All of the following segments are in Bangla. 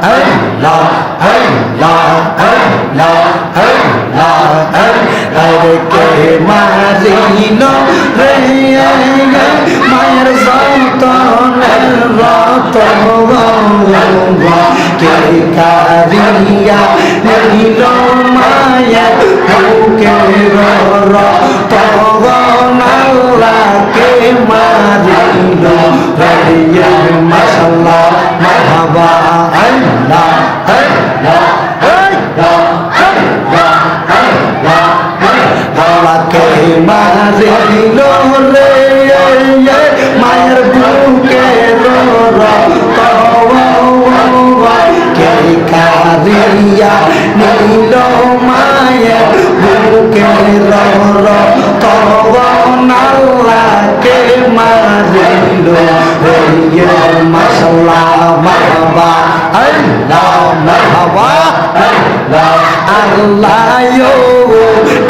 আল্লাহ আল্লাহ আল্লাহ আল্লাহ আরে কে মারিল রে মায়ের যতনের রতন কে কারিয়া নিল মায়ের বুকের রতন আল্লাহ কে মারিল রে মাশাআল্লাহ মারহাবা আল্লাহ আল্লাহ কে মারিল রে মায়ের বুকে কে কারিয়া নিল মায়ের বুকে আল্লাহ কে মারিল রে মাশাআল্লাহ মারহাবা আল্লাহ মারহাবা আল্লাহ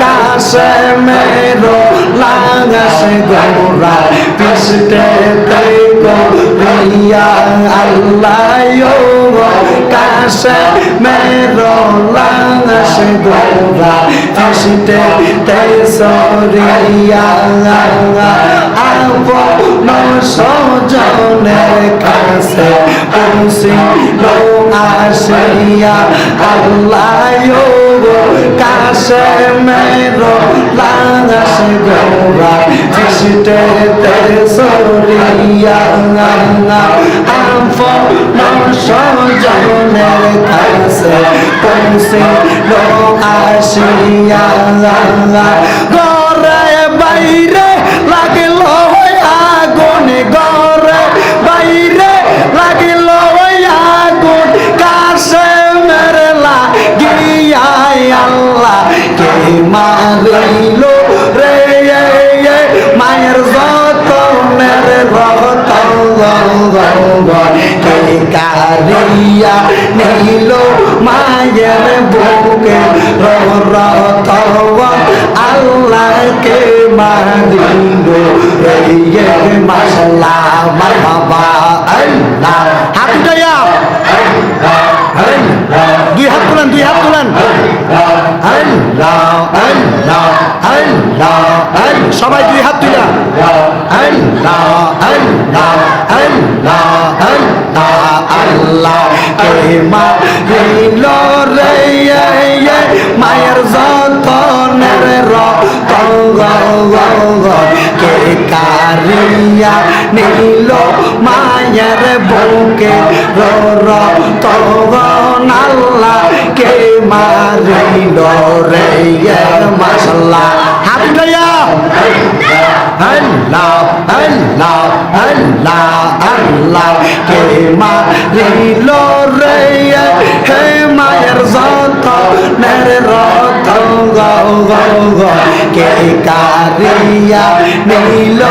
কাছে মেরো লাগাসে গোরা পিছতে দেখো রিয়া আল্লাহ কাছে মেরো লাগাসে গোরা পিছতে তেসো রিয়া আপন সজনের কাছে পৌঁছিল আসিয়া আল্লাহ কাছে মেরো লাগাসে গোরা পিছতে তেসরিয়া আপন সজনের কাছে পৌঁছিল আসিয়া ঘরে বাইরে লাগিল আগুন ঘরে বাইরে লাগিল আগুন কাছে মেরে লাগিয়া আল্লাহ কে মারিল রে মায়ের যতনের রতন কে কারিয়া নিল মায়ের বুকে রতন আল্লাহ কে মারিল রে মাশাআল্লাহ মারহাবা আল্লাহ হাত উঠাইয়া দুই হাত তুলেন আল্লাহ আল্লাহ আল্লাহ সবাই দুই হাত তুলা আল্লাহ আল্লাহ আল্লাহ আল্লাহ আল্লাহ কে মারিল রে মায়ের যতনের রতন কে কারিয়া নিল মায়ের বুকে রতন আল্লাহ কে মারিল রে মাশাআল্লাহ হাত উঠাইয়া আল্লাহ আল্লাহ আল্লাহ আল্লাহ কে মারিল রে হে মায়ের যতনের রতন কে কারিয়া নিল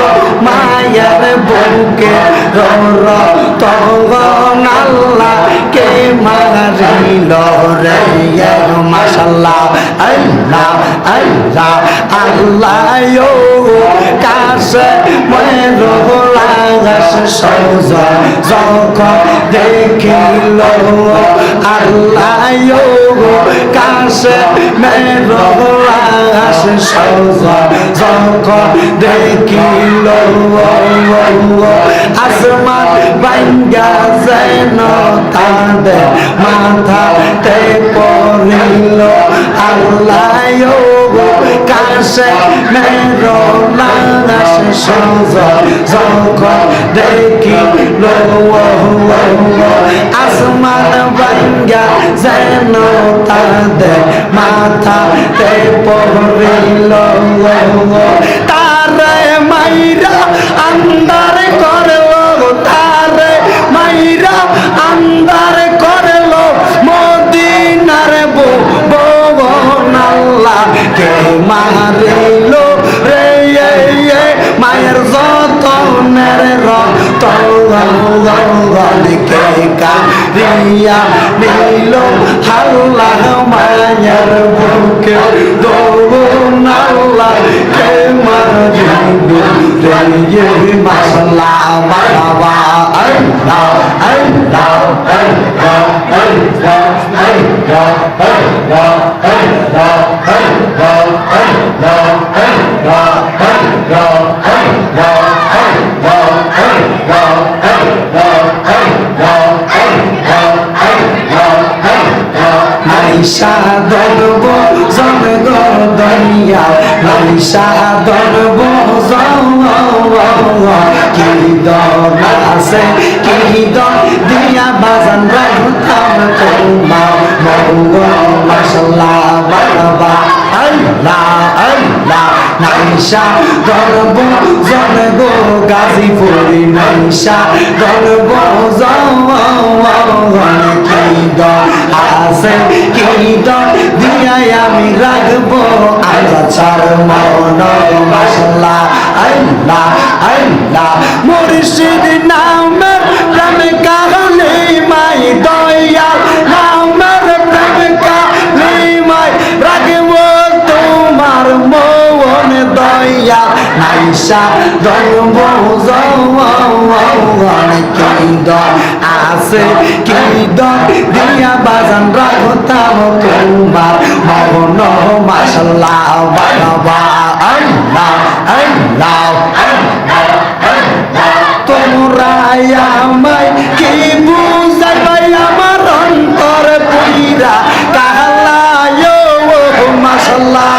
মায়ের বুকে রতন আল্লাহ কে মারিল রে মাশাআল্লাহ আল্লাহ আল্লাহ আল্লাহ কাছে মেরো লাগাসে সজন যখন দেখিল আল্লাহ কাছে মেরো লাগাসে সজন যখন দেখিল আসমান ভাঙ্গা যেন তাদের মাথাতে পড়িল আল্লাহ কাছে মেরো লাগাসে সজন যখন দেখিল আসমান ভাঙ্গা যেন তাদের মাথাতে পড়িল তারে মাইরা আন্দার করলো তারে মাইরা আন্দার করলো মদিনার ভুবন আল্লাহ কে মারিল রে মায়ের যতনের রতন কে কারিয়া নিল আল্লাহ মায়ের বুকে দৌন আল্লাহ কে মারিল রে মাশাআল্লাহ মারহাবা আল্লাহ আল্লাহ আল্লাহ সাধন বোঝন গো দইয়া সাধন বোঝন কি দর আছে কি দর দিয়া বাজান রাখতাম তোমার মঙ্গল মাশাল্লাহ বাবা আল্লাহ আল্লাহ নাইশা গর্ব জন গো গাজীপুরি নাইশা গর্ব জন কি দর আছে কি দর দিয়াই আমি রাখবো আল্লাহ ছাড় মন মাশাল্লাহ আল্লাহ আল্লাহ মুর্শিদ নামের প্রেমে কাহালি মাই দয়াল নামের প্রেমে কাহালি মাই রাখবো তোমার মন দয়াল নাইশা ধর্ম কি দর আছে কি দর দিয়া বাজান রাখতাম তোমার মন মাশাল্লাহ বাবা আল্লাহ আল্লাহ তোমরা আমায় কি বুঝাইবাই আমার অন্তর পুইরা কাহালায় মাশাল্লাহ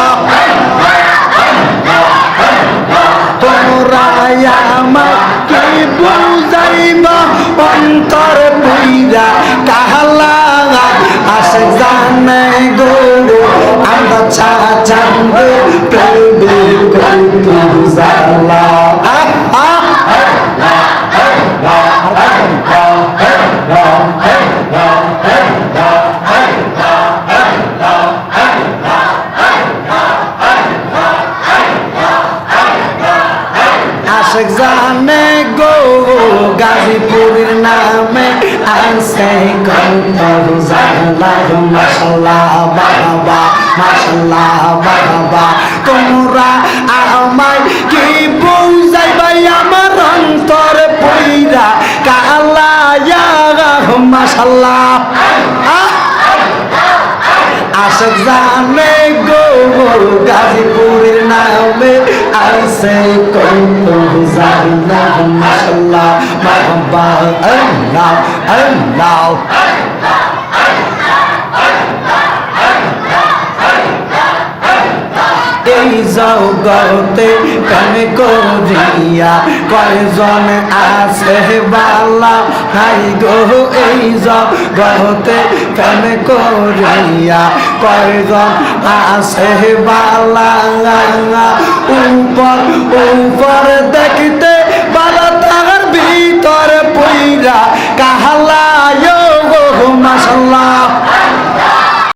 তোমরা আমায় কি বুঝাইবা অন্তর পুইরা কাহালা আসে জানে গো আমরা চাঁদ প্রেমে কত জালা আশেক জানে গো গাজীপুরের নামে আছে কত জালা মাশাল্লাহ বাবা মাশাল্লাহ বাবা তোমরা আমায় কি বুঝাইবাই আমার অন্তর পইরা কালায়া মাশাল্লাহ আশেক জানে গো গাজীপুরের নামে আছে কত জালা মাশাল্লাহ বাবা আল্লাহ আল্লাহ এই জগতে কানে করিয়া কয়জন আছে বালা হাই গো এই জগতে কানে করিয়া কয়জন আছে বালা